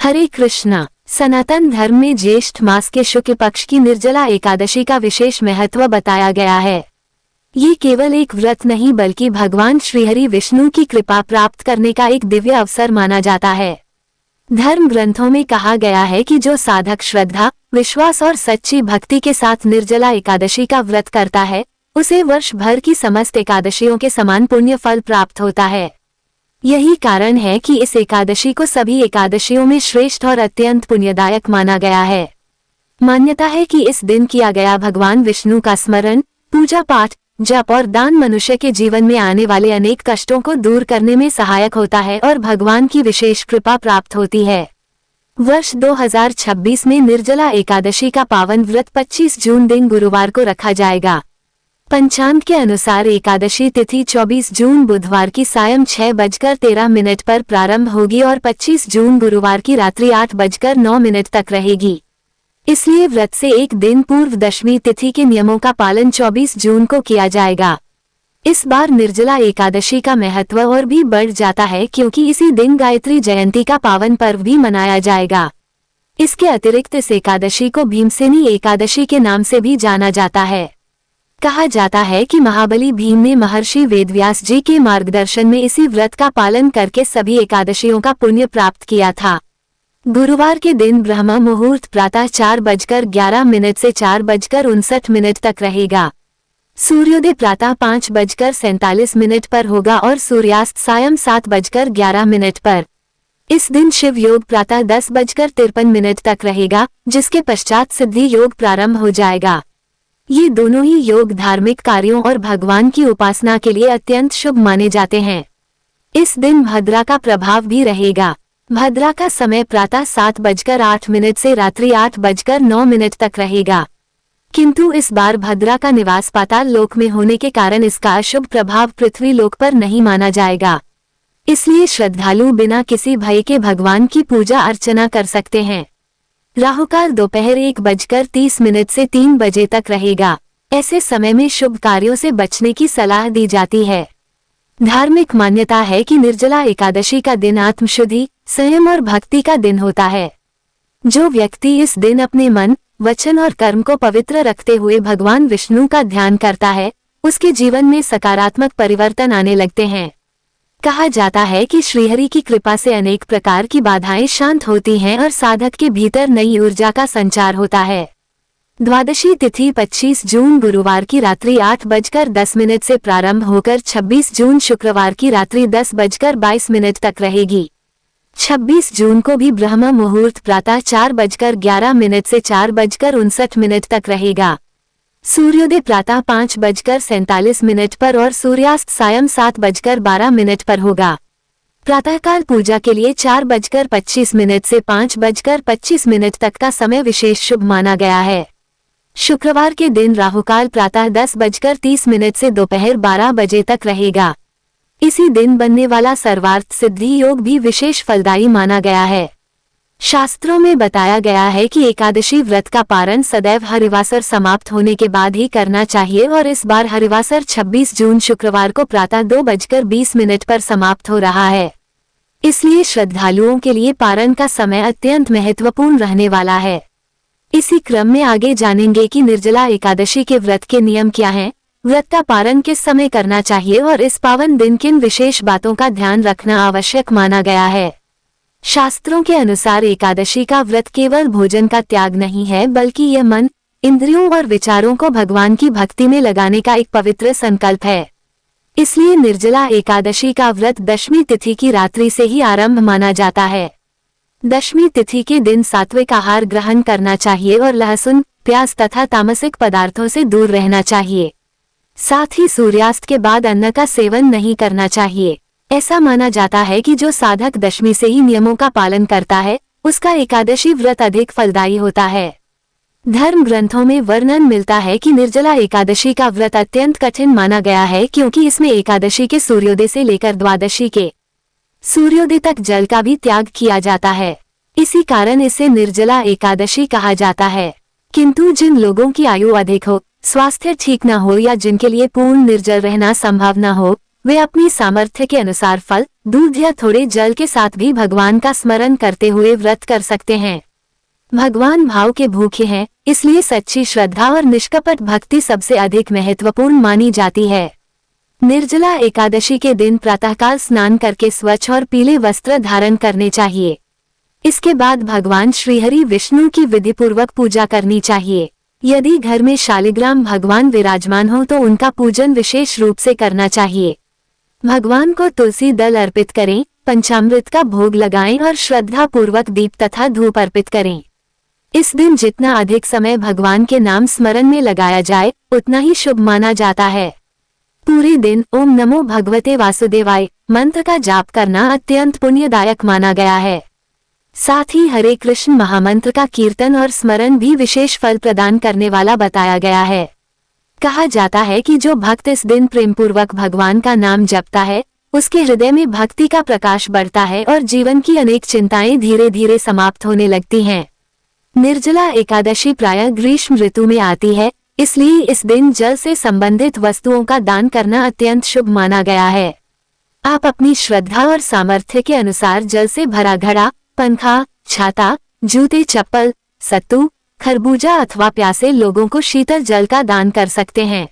हरे कृष्णा। सनातन धर्म में ज्येष्ठ मास के शुक्ल पक्ष की निर्जला एकादशी का विशेष महत्व बताया गया है। ये केवल एक व्रत नहीं बल्कि भगवान श्रीहरि विष्णु की कृपा प्राप्त करने का एक दिव्य अवसर माना जाता है। धर्म ग्रंथों में कहा गया है कि जो साधक श्रद्धा, विश्वास और सच्ची भक्ति के साथ निर्जला एकादशी का व्रत करता है, उसे वर्ष भर की समस्त एकादशियों के समान पुण्य फल प्राप्त होता है। यही कारण है कि इस एकादशी को सभी एकादशियों में श्रेष्ठ और अत्यंत पुण्यदायक माना गया है। मान्यता है कि इस दिन किया गया भगवान विष्णु का स्मरण, पूजा पाठ, जप और दान मनुष्य के जीवन में आने वाले अनेक कष्टों को दूर करने में सहायक होता है और भगवान की विशेष कृपा प्राप्त होती है। वर्ष 2026 में निर्जला एकादशी का पावन व्रत 25 जून दिन गुरुवार को रखा जाएगा। पंचांग के अनुसार एकादशी तिथि 24 जून बुधवार की सायं 6:13 पर प्रारंभ होगी और 25 जून गुरुवार की रात्रि 8:09 तक रहेगी। इसलिए व्रत से एक दिन पूर्व दशमी तिथि के नियमों का पालन 24 जून को किया जाएगा। इस बार निर्जला एकादशी का महत्व और भी बढ़ जाता है क्योंकि इसी दिन गायत्री जयंती का पावन पर्व भी मनाया जाएगा। इसके अतिरिक्त इस एकादशी को भीमसेनी एकादशी के नाम से भी जाना जाता है। कहा जाता है कि महाबली भीम ने महर्षि वेदव्यास जी के मार्गदर्शन में इसी व्रत का पालन करके सभी एकादशियों का पुण्य प्राप्त किया था। गुरुवार के दिन ब्रह्म मुहूर्त प्रातः 4:11 से 4:59 तक रहेगा। सूर्योदय प्रातः 5:47 पर होगा और सूर्यास्त सायं 7:11 पर। इस दिन शिव योग प्रातः 10:53 तक रहेगा, जिसके पश्चात सिद्धि योग प्रारंभ हो जाएगा। ये दोनों ही योग धार्मिक कार्यों और भगवान की उपासना के लिए अत्यंत शुभ माने जाते हैं। इस दिन भद्रा का प्रभाव भी रहेगा। भद्रा का समय प्रातः 7:08 से रात्रि 8:09 तक रहेगा। किंतु इस बार भद्रा का निवास पाताल लोक में होने के कारण इसका अशुभ प्रभाव पृथ्वी लोक पर नहीं माना जाएगा। इसलिए श्रद्धालु बिना किसी भय के भगवान की पूजा अर्चना कर सकते हैं। राहुकाल दोपहर 1:30 से 3 बजे तक रहेगा। ऐसे समय में शुभ कार्यों से बचने की सलाह दी जाती है। धार्मिक मान्यता है कि निर्जला एकादशी का दिन आत्मशुद्धि, संयम और भक्ति का दिन होता है। जो व्यक्ति इस दिन अपने मन, वचन और कर्म को पवित्र रखते हुए भगवान विष्णु का ध्यान करता है, उसके जीवन में सकारात्मक परिवर्तन आने लगते हैं। कहा जाता है कि श्रीहरि की कृपा से अनेक प्रकार की बाधाएं शांत होती हैं और साधक के भीतर नई ऊर्जा का संचार होता है। द्वादशी तिथि 25 जून गुरुवार की रात्रि 8:10 से प्रारंभ होकर 26 जून शुक्रवार की रात्रि 10:22 तक रहेगी। 26 जून को भी ब्रह्म मुहूर्त प्रातः 4:11 से 4:59 तक रहेगा। सूर्योदय प्रातः 5:47 पर और सूर्यास्त सायं 7:12 पर होगा। प्रातःकाल पूजा के लिए 4:25 से 5:25 तक का समय विशेष शुभ माना गया है। शुक्रवार के दिन राहुकाल प्रातः 10:30 से दोपहर 12 बजे तक रहेगा। इसी दिन बनने वाला सर्वार्थ सिद्धि योग भी विशेष फलदायी माना गया है। शास्त्रों में बताया गया है कि एकादशी व्रत का पारण सदैव हरिवासर समाप्त होने के बाद ही करना चाहिए और इस बार हरिवासर 26 जून शुक्रवार को प्रातः 2:20 पर समाप्त हो रहा है। इसलिए श्रद्धालुओं के लिए पारण का समय अत्यंत महत्वपूर्ण रहने वाला है। इसी क्रम में आगे जानेंगे कि निर्जला एकादशी के व्रत के नियम क्या हैं, व्रत का पारण किस समय करना चाहिए और इस पावन दिन किन विशेष बातों का ध्यान रखना आवश्यक माना गया है। शास्त्रों के अनुसार एकादशी का व्रत केवल भोजन का त्याग नहीं है बल्कि यह मन, इंद्रियों और विचारों को भगवान की भक्ति में लगाने का एक पवित्र संकल्प है। इसलिए निर्जला एकादशी का व्रत दशमी तिथि की रात्रि से ही आरंभ माना जाता है। दशमी तिथि के दिन सात्विक आहार ग्रहण करना चाहिए और लहसुन, प्याज तथा तामसिक पदार्थों से दूर रहना चाहिए। साथ ही सूर्यास्त के बाद अन्न का सेवन नहीं करना चाहिए। ऐसा माना जाता है कि जो साधक दशमी से ही नियमों का पालन करता है, उसका एकादशी व्रत अधिक फलदायी होता है। धर्म ग्रंथों में वर्णन मिलता है कि निर्जला एकादशी का व्रत अत्यंत कठिन माना गया है क्योंकि इसमें एकादशी के सूर्योदय से लेकर द्वादशी के सूर्योदय तक जल का भी त्याग किया जाता है। इसी कारण इसे निर्जला एकादशी कहा जाता है। किंतु जिन लोगों की आयु अधिक हो, स्वास्थ्य ठीक न हो या जिनके लिए पूर्ण निर्जल रहना संभव न हो, वे अपनी सामर्थ्य के अनुसार फल, दूध या थोड़े जल के साथ भी भगवान का स्मरण करते हुए व्रत कर सकते हैं। भगवान भाव के भूखे हैं, इसलिए सच्ची श्रद्धा और निष्कपट भक्ति सबसे अधिक महत्वपूर्ण मानी जाती है। निर्जला एकादशी के दिन प्रातःकाल स्नान करके स्वच्छ और पीले वस्त्र धारण करने चाहिए। इसके बाद भगवान श्रीहरि विष्णु की विधिपूर्वक पूजा करनी चाहिए। यदि घर में शालिग्राम भगवान विराजमान हो तो उनका पूजन विशेष रूप से करना चाहिए। भगवान को तुलसी दल अर्पित करें, पंचामृत का भोग लगाएं और श्रद्धा पूर्वक दीप तथा धूप अर्पित करें। इस दिन जितना अधिक समय भगवान के नाम स्मरण में लगाया जाए उतना ही शुभ माना जाता है। पूरे दिन ओम नमो भगवते वासुदेवाय मंत्र का जाप करना अत्यंत पुण्यदायक माना गया है। साथ ही हरे कृष्ण महामंत्र का कीर्तन और स्मरण भी विशेष फल प्रदान करने वाला बताया गया है। कहा जाता है कि जो भक्त इस दिन प्रेमपूर्वक भगवान का नाम जपता है, उसके हृदय में भक्ति का प्रकाश बढ़ता है और जीवन की अनेक चिंताएं धीरे धीरे समाप्त होने लगती हैं। निर्जला एकादशी प्रायः ग्रीष्म ऋतु में आती है, इसलिए इस दिन जल से संबंधित वस्तुओं का दान करना अत्यंत शुभ माना गया है। आप अपनी श्रद्धा और सामर्थ्य के अनुसार जल से भरा घड़ा, पंखा, छाता, जूते, चप्पल, सत्तू, खरबूजा अथवा प्यासे लोगों को शीतल जल का दान कर सकते हैं।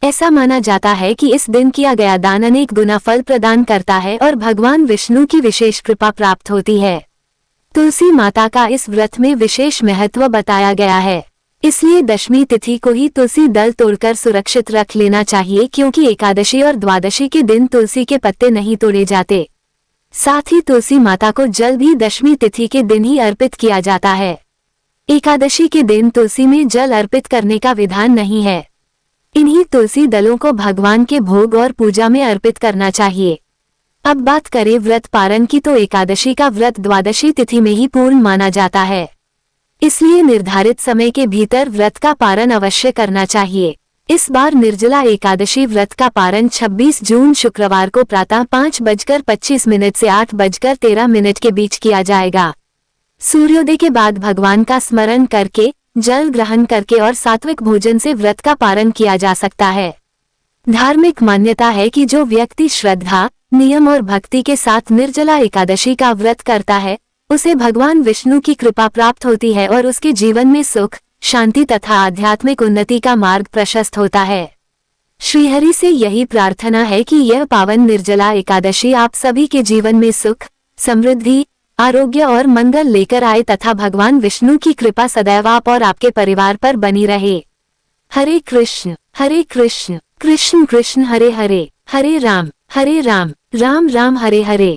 ऐसा माना जाता है कि इस दिन किया गया दान अनेक गुना फल प्रदान करता है और भगवान विष्णु की विशेष कृपा प्राप्त होती है। तुलसी माता का इस व्रत में विशेष महत्व बताया गया है, इसलिए दशमी तिथि को ही तुलसी दल तोड़कर सुरक्षित रख लेना चाहिए, क्योंकि एकादशी और द्वादशी के दिन तुलसी के पत्ते नहीं तोड़े जाते। साथ ही तुलसी माता को जल भी दशमी तिथि के दिन ही अर्पित किया जाता है। एकादशी के दिन तुलसी में जल अर्पित करने का विधान नहीं है। इन्हीं तुलसी दलों को भगवान के भोग और पूजा में अर्पित करना चाहिए। अब बात करें व्रत पारण की, तो एकादशी का व्रत द्वादशी तिथि में ही पूर्ण माना जाता है, इसलिए निर्धारित समय के भीतर व्रत का पारण अवश्य करना चाहिए। इस बार निर्जला एकादशी व्रत का पारण 26 जून शुक्रवार को प्रातः 5:25 से 8:13 के बीच किया जाएगा। सूर्योदय के बाद भगवान का स्मरण करके, जल ग्रहण करके और सात्विक भोजन से व्रत का पारण किया जा सकता है। धार्मिक मान्यता है कि जो व्यक्ति श्रद्धा, नियम और भक्ति के साथ निर्जला एकादशी का व्रत करता है, उसे भगवान विष्णु की कृपा प्राप्त होती है और उसके जीवन में सुख, शांति तथा आध्यात्मिक उन्नति का मार्ग प्रशस्त होता है। श्रीहरि से यही प्रार्थना है कि यह पावन निर्जला एकादशी आप सभी के जीवन में सुख, समृद्धि, आरोग्य और मंगल लेकर आए तथा भगवान विष्णु की कृपा सदैव आप और आपके परिवार पर बनी रहे। हरे कृष्ण कृष्ण कृष्ण हरे हरे, हरे राम राम राम हरे हरे।